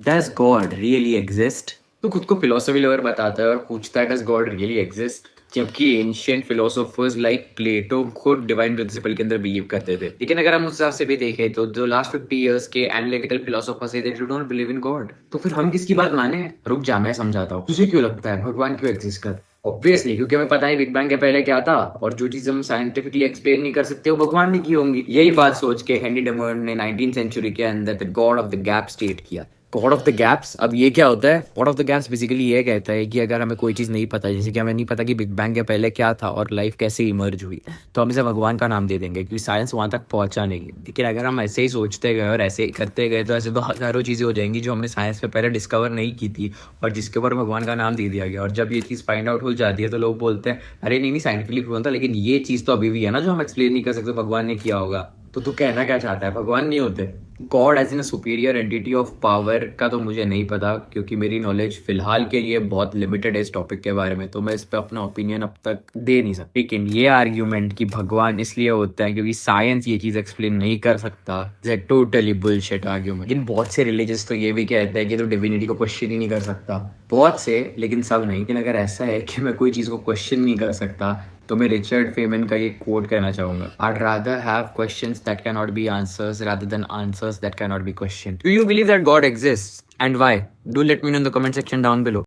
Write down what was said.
Does God really exist? तो खुद को फिलोसफी लवर बताता है और पूछता है डज गॉड रियली एग्जिस्ट, जबकि एंशियंट फिलोसोफर्स लाइक प्लेटो खुद डिवाइन प्रिंसिपल के अंदर बिलीव करते थे। लेकिन अगर हम उस हिसाब से भी देखें तो जो लास्ट 50 इयर्स के एनालिटिकल फिलोसोफर्स है, they don't believe in God. तो फिर हम किसकी बात माने? रुक जा, मैं समझाता हूँ तुझे क्यों लगता है भगवान क्यों एग्जिस्ट कर। ऑब्वियसली क्योंकि हमें पता है बिग बैंग के पहले क्या था, और जो चीज हम साइंटिफिकली एक्सप्लेन नहीं कर सकते वो भगवान ने की होंगी। यही बात सोच के हेनरी डेमोन ने 19th सेंचुरी के अंदर the God of the gap state किया। गॉड ऑफ द गैप्स, अब ये क्या होता है? God of the gaps basically ये कहता है कि अगर हमें कोई चीज़ नहीं पता, जैसे कि हमें नहीं पता कि बिग बैंग के पहले क्या था और लाइफ कैसे इमर्ज हुई, तो हम इसे भगवान का नाम दे देंगे क्योंकि साइंस वहाँ तक पहुँचा नहीं है। लेकिन अगर हम ऐसे ही सोचते गए और ऐसे ही करते गए तो ऐसे तो हज़ारों चीज़ें हो जाएंगी जो हमने साइंस में पहले डिस्कवर नहीं की थी और जिसके ऊपर भगवान का नाम दे दिया गया। और जब ये चीज़ फाइंड आउट हो जाती है तो लोग बोलते हैं अरे नहीं नहीं, साइंटिफिकली प्रूवन था, लेकिन ये चीज़ तो अभी भी है ना जो हम एक्सप्लेन नहीं कर सकते, भगवान ने किया होगा। तो तू कहना क्या चाहता है, भगवान नहीं होते? God as in superior entity of power का तो मुझे नहीं पता, क्योंकि मेरी नॉलेज फिलहाल के लिए बहुत लिमिटेड है इस टॉपिक के बारे में, तो मैं इस पर अपना ओपिनियन अब तक दे नहीं सकता। लेकिन ये आर्ग्यूमेंट कि भगवान इसलिए होता है क्योंकि साइंस ये चीज़ एक्सप्लेन नहीं कर सकता, इट्स टोटली बुलशिट आर्ग्यूमेंट। लेकिन बहुत से रिलीजियस तो ये भी कहते हैं कि तो डिविनिटी को क्वेश्चन ही नहीं कर सकता। बहुत से, लेकिन सब नहीं। लेकिन अगर ऐसा है कि मैं कोई चीज़ को क्वेश्चन नहीं कर सकता तो मैं रिचर्ड फेमन का ये कोट कहना चाहूंगा, I'd rather have questions that cannot be answers rather than answers that cannot be questioned. Do you believe that God exists and why? Do let me know in the comment section down below.